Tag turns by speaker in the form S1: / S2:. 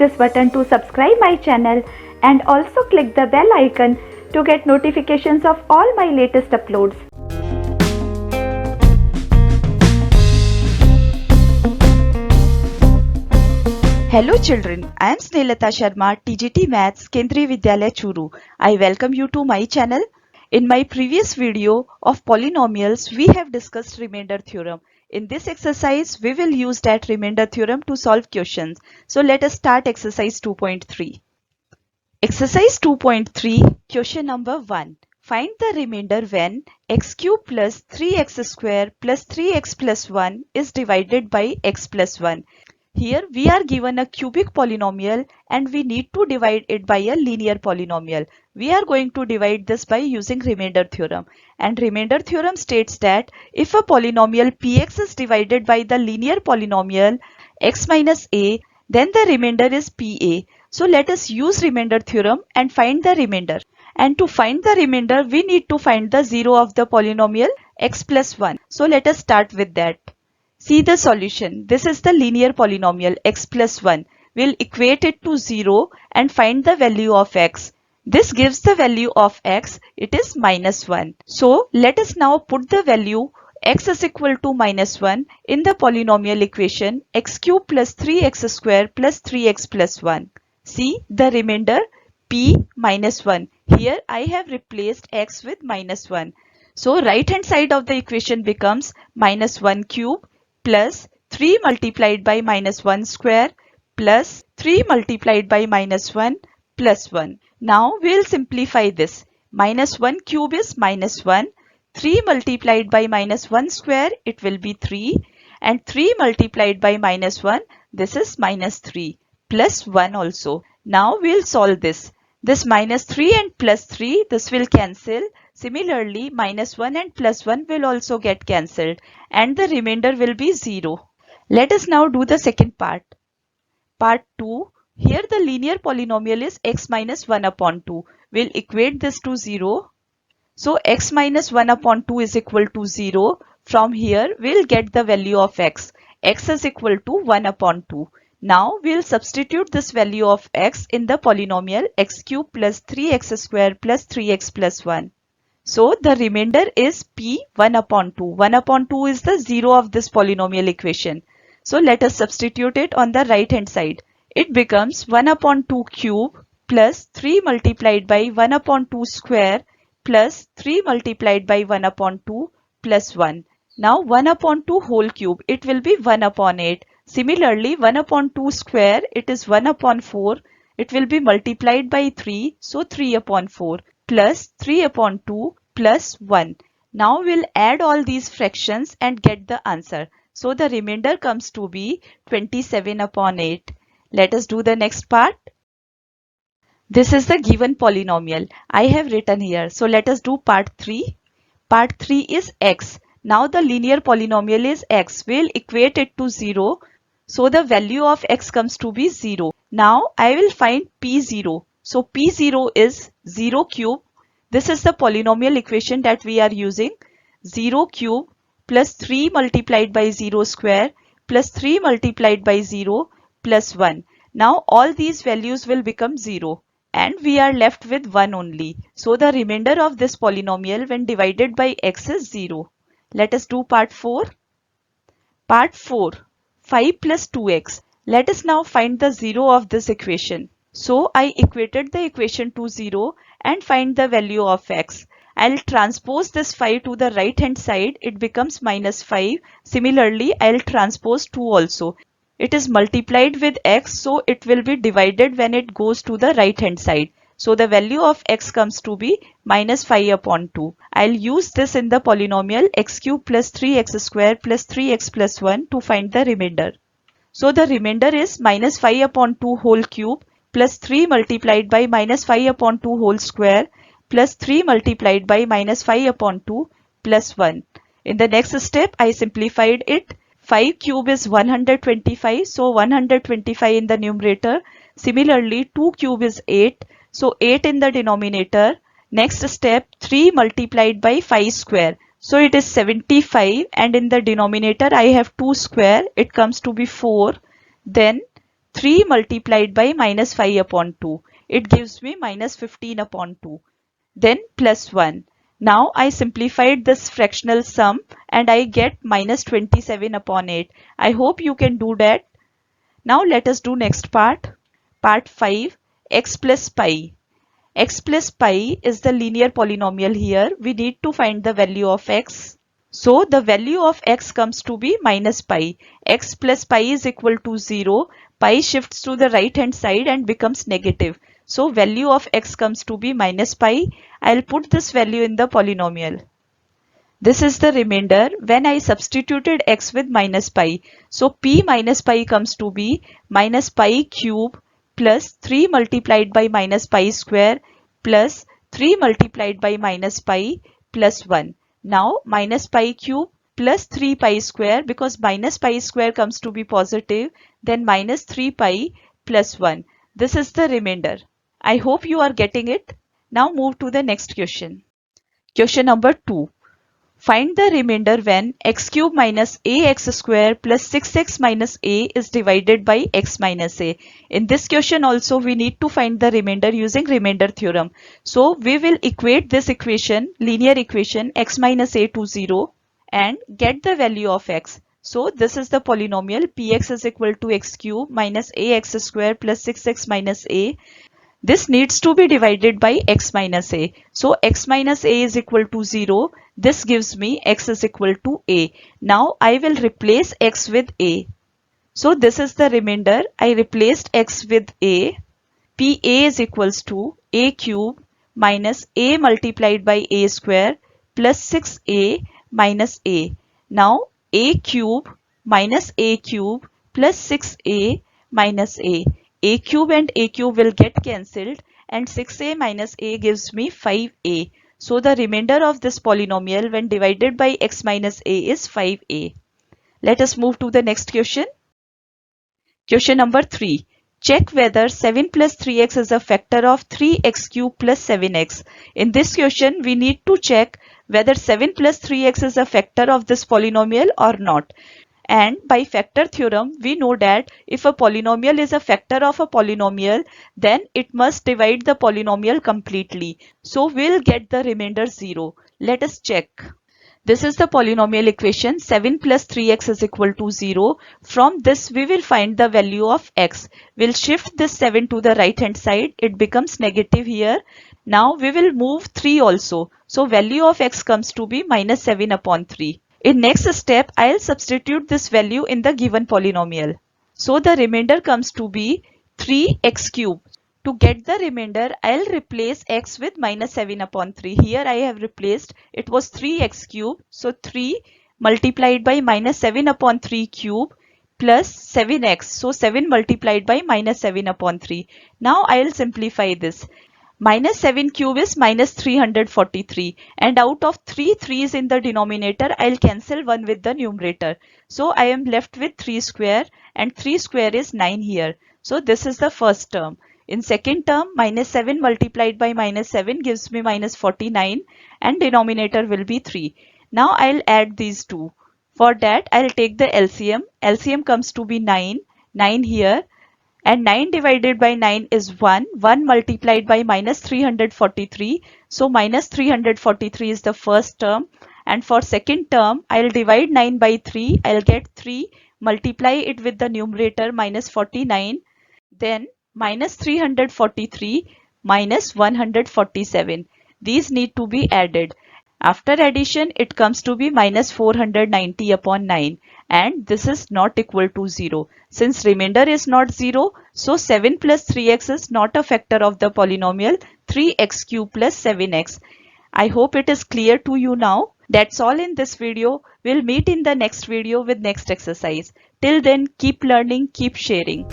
S1: this button to subscribe my channel and also click the bell icon to get notifications of all my latest uploads.
S2: Hello children, I am Snehata Sharma, TGT Maths, Kendriya Vidyalaya Churu. I welcome you to my channel. In my previous video of polynomials, we have discussed remainder theorem. In this exercise, we will use that remainder theorem to solve questions. So let us start exercise 2.3. Exercise 2.3, question number 1. Find the remainder when x cube plus 3x square plus 3x plus 1 is divided by x plus 1. Here we are given a cubic polynomial and we need to divide it by a linear polynomial. We are going to divide this by using remainder theorem. And remainder theorem states that if a polynomial px is divided by the linear polynomial x minus a, then the remainder is pa. So let us use remainder theorem and find the remainder. And to find the remainder, we need to find the zero of the polynomial x plus 1. So let us start with that. See the solution. This is the linear polynomial x plus 1. We'll equate it to 0 and find the value of x. This gives the value of x. It is minus 1. So let us now put the value x is equal to minus 1 in the polynomial equation x cube plus 3x square plus 3x plus 1. See the remainder p minus 1. Here I have replaced x with minus 1. So right hand side of the equation becomes minus 1 cube plus 3 multiplied by minus 1 square plus 3 multiplied by minus 1 plus 1. Now we'll simplify this. Minus 1 cube is minus 1. 3 multiplied by minus 1 square, it will be 3. And 3 multiplied by minus 1, this is minus 3 plus 1 also. Now we'll solve this. This minus 3 and plus 3, this will cancel. Similarly, minus 1 and plus 1 will also get cancelled and the remainder will be 0. Let us now do the second part. Part 2. Here the linear polynomial is x minus 1 upon 2. We'll equate this to 0. So x minus 1 upon 2 is equal to 0. From here we'll get the value of x. X is equal to 1 upon 2. Now we'll substitute this value of x in the polynomial x cube plus 3x square plus 3x plus 1. So the remainder is p 1 upon 2. 1 upon 2 is the 0 of this polynomial equation. So let us substitute it on the right hand side. It becomes 1 upon 2 cube plus 3 multiplied by 1 upon 2 square plus 3 multiplied by 1 upon 2 plus 1. Now 1 upon 2 whole cube, it will be 1 upon 8. Similarly, 1 upon 2 square, it is 1 upon 4. It will be multiplied by 3, so 3 upon 4 plus 3 upon 2 plus 1. Now we'll add all these fractions and get the answer. So the remainder comes to be 27 upon 8. Let us do the next part. This is the given polynomial. I have written here. So let us do part 3. Part 3 is x. Now the linear polynomial is x. We'll equate it to 0. So the value of x comes to be 0. Now I will find p0. So p0 is 0 cube. This is the polynomial equation that we are using. 0 cube plus 3 multiplied by 0 square plus 3 multiplied by 0 plus 1. Now all these values will become 0 and we are left with 1 only. So the remainder of this polynomial when divided by x is 0. Let us do part 4. Part 4. 5 plus 2x. Let us now find the 0 of this equation. So I equated the equation to 0 and find the value of x. I'll transpose this 5 to the right hand side. It becomes minus 5. Similarly, I'll transpose 2 also. It is multiplied with x, so it will be divided when it goes to the right hand side. So the value of x comes to be minus 5 upon 2. I'll use this in the polynomial x cube plus 3x square plus 3x plus 1 to find the remainder. So the remainder is minus 5 upon 2 whole cube plus 3 multiplied by minus 5 upon 2 whole square plus 3 multiplied by minus 5 upon 2 plus 1. In the next step, I simplified it. 5 cube is 125. So 125 in the numerator. Similarly, 2 cube is 8. So 8 in the denominator. Next step, 3 multiplied by 5 square. So it is 75 and in the denominator I have 2 square. It comes to be 4. Then 3 multiplied by minus 5 upon 2. It gives me minus 15 upon 2. Then plus 1. Now I simplified this fractional sum and I get minus 27 upon 8. I hope you can do that. Now let us do next part. Part 5. X plus pi. X plus pi is the linear polynomial here. We need to find the value of x. So the value of x comes to be minus pi. X plus pi is equal to 0. Pi shifts to the right hand side and becomes negative. So value of x comes to be minus pi. I'll put this value in the polynomial. This is the remainder when I substituted x with minus pi. So p minus pi comes to be minus pi cube plus 3 multiplied by minus pi square plus 3 multiplied by minus pi plus 1. Now minus pi cube plus 3 pi square, because minus pi square comes to be positive, then minus 3 pi plus 1. This is the remainder. I hope you are getting it. Now move to the next question. Question number 2. Find the remainder when x cube minus ax square plus 6x minus a is divided by x minus a. In this question also we need to find the remainder using remainder theorem. So we will equate this equation, linear equation x minus a to 0 and get the value of x. So this is the polynomial px is equal to x cube minus ax square plus 6x minus a. This needs to be divided by x minus a. So x minus a is equal to 0. This gives me x is equal to a. Now I will replace x with a. So this is the remainder. I replaced x with a. Pa is equals to a cube minus a multiplied by a square plus 6a minus a. Now a cube minus a cube plus 6a minus a. A cube and a cube will get cancelled and 6a minus a gives me 5a. So the remainder of this polynomial when divided by x minus a is 5a. Let us move to the next question. Question number 3. Check whether 7 plus 3x is a factor of 3x cube plus 7x. In this question we need to check whether 7 plus 3x is a factor of this polynomial or not. And by factor theorem, we know that if a polynomial is a factor of a polynomial, then it must divide the polynomial completely. So we'll get the remainder 0. Let us check. This is the polynomial equation 7 plus 3x is equal to 0. From this we will find the value of x. We'll shift this 7 to the right hand side. It becomes negative here. Now we will move 3 also. So value of x comes to be minus 7 upon 3. In next step, I'll substitute this value in the given polynomial. So the remainder comes to be 3x cube. To get the remainder, I'll replace x with minus 7 upon 3. Here I have replaced, it was 3x cube. So 3 multiplied by minus 7 upon 3 cube plus 7x. So 7 multiplied by minus 7 upon 3. Now I'll simplify this. Minus 7 cube is minus 343 and out of 3 3's in the denominator, I'll cancel 1 with the numerator. So I am left with 3 square and 3 square is 9 here. So this is the first term. In second term, minus 7 multiplied by minus 7 gives me minus 49 and denominator will be 3. Now I'll add these two. For that, I'll take the LCM. LCM comes to be 9. 9 here. And 9 divided by 9 is 1. 1 multiplied by minus 343. So minus 343 is the first term. And for second term, I'll divide 9 by 3. I'll get 3. Multiply it with the numerator minus 49. Then minus 343 minus 147. These need to be added. After addition, it comes to be minus 490 upon 9. And this is not equal to 0. Since remainder is not 0, so 7 plus 3x is not a factor of the polynomial 3x cube plus 7x. I hope it is clear to you now. That's all in this video. We'll meet in the next video with next exercise. Till then, keep learning, keep sharing.